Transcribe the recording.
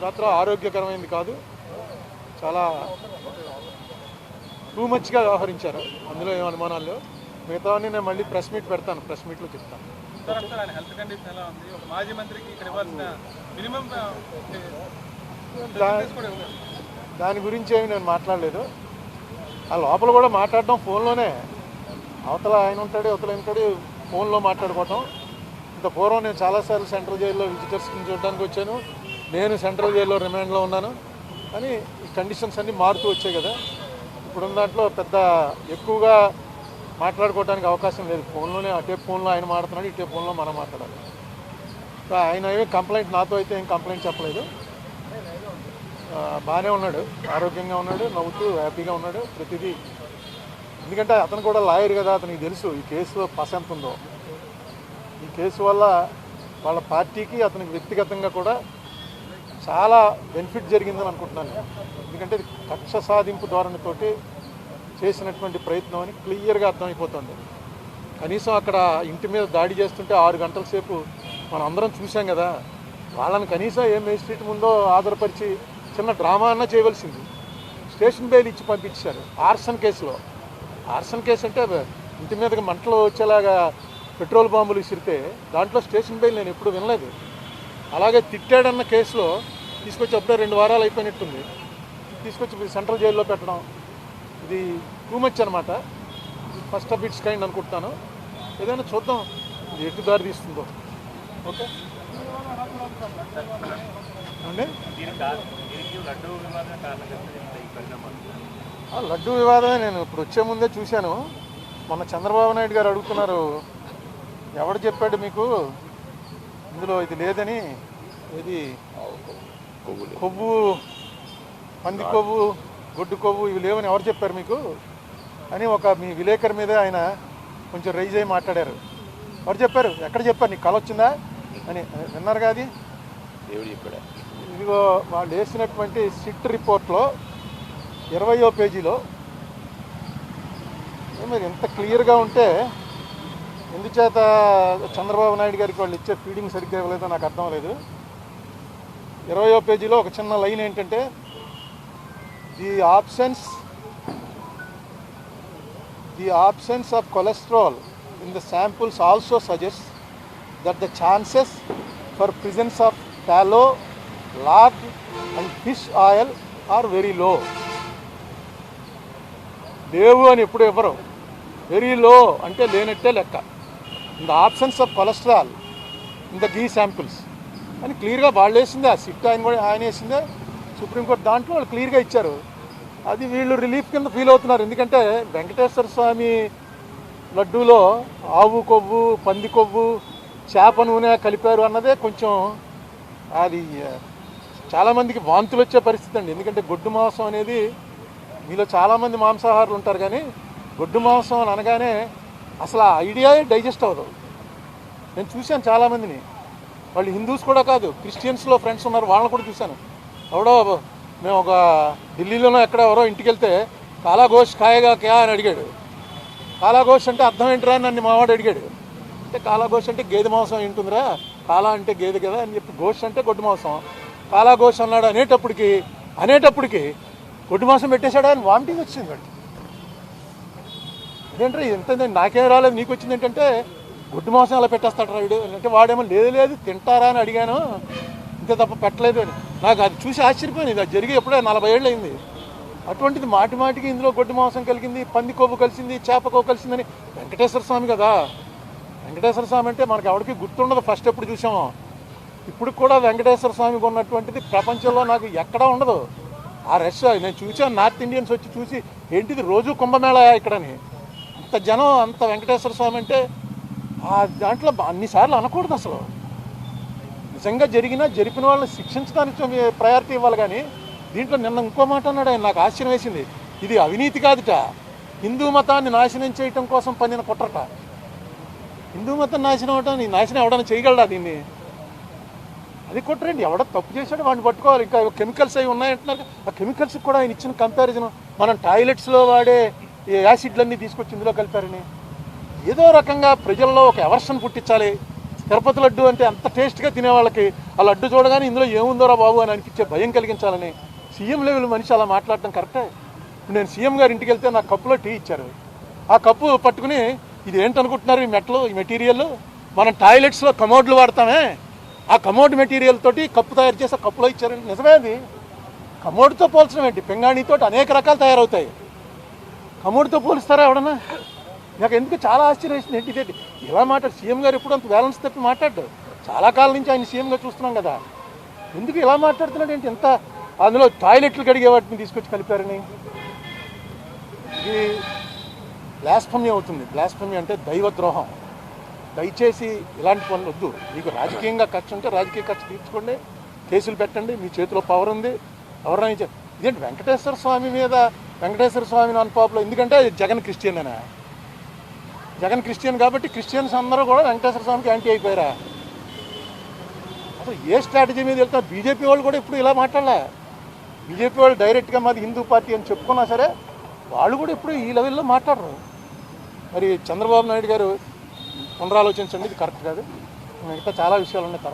మాత్రం ఆరోగ్యకరమైనది కాదు, చాలా టూ మచ్గా వ్యవహరించారు, అందులో ఏం అనుమానాలు లేవు. మిగతావన్నీ నేను మళ్ళీ ప్రెస్ మీట్ పెడతాను, ప్రెస్ మీట్లో చెప్తాను. దాని గురించి ఏమి నేను మాట్లాడలేదు. ఆ లోపల కూడా మాట్లాడడం ఫోన్లోనే, అవతల ఆయన ఉంటాడు, అవతల ఉంటాడు, ఫోన్లో మాట్లాడుకోవటం. ఇంత పూర్వం నేను చాలాసార్లు సెంట్రల్ జైల్లో విజిటర్స్ని చూడడానికి వచ్చాను, నేను సెంట్రల్ జైల్లో రిమాండ్లో ఉన్నాను. కానీ ఈ కండిషన్స్ అన్నీ మారుతూ వచ్చాయి కదా, ఇప్పుడున్న దాంట్లో పెద్ద ఎక్కువగా మాట్లాడుకోవడానికి అవకాశం లేదు. ఫోన్లోనే అటే ఫోన్లో ఆయన మాట్లాడుతున్నాడు, ఇటే ఫోన్లో మనం మాట్లాడాలి. ఆయన ఏమి కంప్లైంట్, నాతో అయితే ఏం కంప్లైంట్ చెప్పలేదు. బాగానే ఉన్నాడు, ఆరోగ్యంగా ఉన్నాడు, నవ్వుతూ హ్యాపీగా ఉన్నాడు ప్రతిదీ. ఎందుకంటే అతను కూడా లాయర్ కదా, అతనికి తెలుసు ఈ కేసులో పస ఎంత ఉందో. ఈ కేసు వల్ల వాళ్ళ పార్టీకి అతనికి వ్యక్తిగతంగా కూడా చాలా బెనిఫిట్ జరిగిందని అనుకుంటున్నాను. ఎందుకంటే కక్ష సాధింపు ధోరణితోటి చేసినటువంటి ప్రయత్నం అని క్లియర్గా అర్థమైపోతుంది. కనీసం అక్కడ ఇంటి మీద దాడి చేస్తుంటే 6 గంటల సేపు మనం అందరం చూసాం కదా, వాళ్ళని కనీసం ఏ మేజిస్ట్రేట్ ముందో ఆధారపరిచి చిన్న డ్రామా అన్నా చేయవలసింది. స్టేషన్ బెయిల్ ఇచ్చి పంపించారు ఆర్సన్ కేసులో. ఆర్సన్ కేసు అంటే ఇంటి మీదకి మంటలు వచ్చేలాగా పెట్రోల్ బాంబులు విసిరితే దాంట్లో స్టేషన్ బెయిల్ నేను ఎప్పుడు వినలేదు. అలాగే తిట్టాడన్న కేసులో తీసుకొచ్చి అప్పుడే 2 వారాలు అయిపోయినట్టుంది, తీసుకొచ్చి సెంట్రల్ జైల్లో పెట్టడం, ఇది టూ మచ్ అనమాట. ఫస్ట్ ఆఫ్ ఇట్స్ కైండ్ అనుకుంటున్నాను. ఏదైనా చూద్దాం ఇది ఎటు దారి తీస్తుందో. ఓకే అండి, లడ్డూ వివాదమే నేను ఇప్పుడు వచ్చే ముందే చూశాను. మొన్న చంద్రబాబు నాయుడు గారు అడుగుతున్నారు, ఎవడు చెప్పాడు మీకు ఇందులో ఇది లేదని, ఇది కొవ్వు, పంది కొవ్వు, గొడ్డు కొవ్వు ఇవి లేవని ఎవరు చెప్పారు మీకు అని ఒక మీ విలేకరు మీద ఆయన కొంచెం రైజ్ అయ్యి మాట్లాడారు. ఎవరు చెప్పారు, ఎక్కడ చెప్పారు, నీకు కళ వచ్చిందా అని విన్నారు కాదు. ఇదిగో వాళ్ళు వేసినటువంటి సిట్ రిపోర్ట్లో 20వ పేజీలో మీరు ఎంత క్లియర్గా ఉంటే ఎందుచేత చంద్రబాబు నాయుడు గారికి వాళ్ళు ఇచ్చే ఫీడింగ్ సరిగ్గా ఇవ్వలేదో నాకు అర్థం లేదు. 20వ పేజీలో ఒక చిన్న లైన్ ఏంటంటే, the absence of cholesterol in the samples also suggests that the chances for presence of tallow, lard and fish oil are very low. లేవు అని ఎప్పుడు ఇవ్వరు, వెరీ లో అంటే లేనట్టే లెక్క. In the absence of cholesterol in the ghee samples అని క్లియర్గా వాళ్ళు వేసిందే. ఆ సిట్ ఆయన వేసిందే, సుప్రీంకోర్టు దాంట్లో వాళ్ళు క్లియర్గా ఇచ్చారు. అది వీళ్ళు రిలీఫ్ కింద ఫీల్ అవుతున్నారు. ఎందుకంటే వెంకటేశ్వర స్వామి లడ్డూలో ఆవు కొవ్వు, పంది కొవ్వు, చేప నూనె కలిపారు అన్నదే కొంచెం అది చాలామందికి వాంతులు వచ్చే పరిస్థితి అండి. ఎందుకంటే గొడ్డు మాంసం అనేది, మీలో చాలామంది మాంసాహారులు ఉంటారు కానీ గొడ్డు మాంసం అని అనగానే అసలు ఆ ఐడియా డైజెస్ట్ అవ్వదు. నేను చూశాను చాలామందిని, వాళ్ళు హిందూస్ కూడా కాదు, క్రిస్టియన్స్లో ఫ్రెండ్స్ ఉన్నారు, వాళ్ళని కూడా చూశాను. ఎవడో మేము ఒక ఢిల్లీలోనో ఎక్కడ ఎవరో ఇంటికి వెళ్తే కాలాగోష్ ఖాయేగా క్యా అని అడిగాడు. కాలాగోష్ అంటే అర్థం ఏంటిరా అని నన్ను మావాడు అడిగాడు. అంటే కాలాగోష్ అంటే గేదె మాంసం ఏంటుందిరా, కాలా అంటే గేదె కదా అని చెప్పి, గోష్ అంటే గొడ్డు మాంసం, కాలాగోష్ అన్నాడు. అనేటప్పటికి గొడ్డు మాంసం పెట్టేశాడా అని వామిటింగ్ వచ్చింది వాడికి. ఏంటంటే ఎంత నాకేం రాలేదు నీకు వచ్చింది ఏంటంటే గొడ్డు మాంసం అలా పెట్టేస్తాడు వీడు అంటే, వాడేమో లేదు తింటారా అని అడిగాను, ఇంతే తప్ప పెట్టలేదు అని. నాకు అది చూసి ఆశ్చర్యపోయింది. అది జరిగి ఎప్పుడో 40 ఏళ్ళు అయింది. అటువంటిది మాటికి ఇందులో గొడ్డు మాంసం కలిగింది, పంది కొవ్వు కలిసింది, చేప కొవ్వు కలిసిందని. వెంకటేశ్వర స్వామి కదా, వెంకటేశ్వర స్వామి అంటే మనకు ఎవరికి గుర్తుండదు ఫస్ట్ ఎప్పుడు చూసామో. ఇప్పుడు కూడా వెంకటేశ్వర స్వామికి ఉన్నటువంటిది ప్రపంచంలో నాకు ఎక్కడా ఉండదు. ఆ రష్ నేను చూసాను, నార్త్ ఇండియన్స్ వచ్చి చూసి ఏంటిది రోజు కుంభమేళా ఇక్కడని. అంత జనం, అంత వెంకటేశ్వర స్వామి అంటే ఆ దాంట్లో అన్నిసార్లు అనకూడదు అసలు. నిజంగా జరిపిన వాళ్ళని శిక్షించడానికి ప్రయారిటీ ఇవ్వాలి. కానీ దీంట్లో నిన్న ఇంకో మాట అన్నాడు ఆయన, నాకు ఆశ్చర్యం వేసింది. ఇది అవినీతి కాదుట, హిందూ మతాన్ని నాశనం చేయటం కోసం పన్నిన కుట్రట. హిందూ మతం నాశనం అవడం, నాశనం ఎవడన్నా చేయగలడా దీన్ని? అది కుట్రండి. ఎవడో తప్పు చేశాడు వాడిని పట్టుకోవాలి. ఇంకా కెమికల్స్ అవి ఉన్నాయంటున్నారు, ఆ కెమికల్స్కి కూడా ఆయన ఇచ్చిన కంపారిజన్, మనం టాయిలెట్స్లో వాడే యాసిడ్లన్నీ తీసుకొచ్చి ఇందులో కలిపారని. ఏదో రకంగా ప్రజల్లో ఒక ఎవర్షన్ పుట్టించాలి. తిరుపతి లడ్డు అంటే అంత టేస్ట్గా తినే వాళ్ళకి ఆ లడ్డు చూడగానే ఇందులో ఏముందోరా బాబు అని అనిపించే భయం కలిగించాలని సీఎం లెవెల్ మనిషి అలా మాట్లాడటం కరెక్టే. ఇప్పుడు నేను సీఎం గారి ఇంటికి వెళ్తే నాకు కప్పులో టీ ఇచ్చారు. ఆ కప్పు పట్టుకుని ఇది ఏంటనుకుంటున్నారు ఈ మెటల్ ఈ మెటీరియల్, మనం టాయిలెట్స్లో కమోడ్లు వాడతామే, ఆ కమోడ్ మెటీరియల్ తోటి కప్పు తయారు చేసి కప్పులో ఇచ్చారు. నిజమే, అది కమోడ్తో పోల్చడం ఏంటి? పింగాణితో అనేక రకాలు తయారవుతాయి, కమోడ్తో పోలుస్తారా ఎవడన్నా? నాకు ఎందుకు చాలా ఆశ్చర్యం వేసింది. ఏంటి ఇదేంటి ఇలా మాట్లాడు సీఎం గారు? ఎప్పుడు అంత బ్యాలెన్స్ తప్పి మాట్లాడు. చాలా కాలం నుంచి ఆయన సీఎంగా చూస్తున్నాం కదా, ఎందుకు ఇలా మాట్లాడుతున్నాడు ఏంటి? ఎంత అందులో టాయిలెట్లు కడిగే వాటిని తీసుకొచ్చి కలిపారని. ఇది బ్లాస్ఫమీ అవుతుంది. బ్లాస్ఫమీ అంటే దైవద్రోహం. దయచేసి ఇలాంటి పనులు వద్దు. మీకు రాజకీయంగా ఖర్చు ఉంటే రాజకీయ ఖర్చు తీర్చుకోండి, కేసులు పెట్టండి, మీ చేతిలో పవర్ ఉంది. ఎవరైనా ఇదేంటి వెంకటేశ్వర స్వామి మీద వెంకటేశ్వర స్వామిని అనుపాపులో, ఎందుకంటే జగన్ క్రిస్టియన్ అనా? జగన్ క్రిస్టియన్ కాబట్టి క్రిస్టియన్స్ అందరూ కూడా వెంకటేశ్వర స్వామికి యాంటీ అయిపోయారా? అసలు ఏ స్ట్రాటజీ మీద వెళ్తారు? బీజేపీ వాళ్ళు కూడా ఇప్పుడు ఇలా మాట్లాడలే. బీజేపీ వాళ్ళు డైరెక్ట్గా మాది హిందూ పార్టీ అని చెప్పుకున్నా సరే వాళ్ళు కూడా ఇప్పుడు ఈ లెవెల్లో మాట్లాడరు. మరి చంద్రబాబు నాయుడు గారు పునరాలోచించండి, ఇది కరెక్ట్ కాదు. మిగతా చాలా విషయాలు ఉన్నాయి.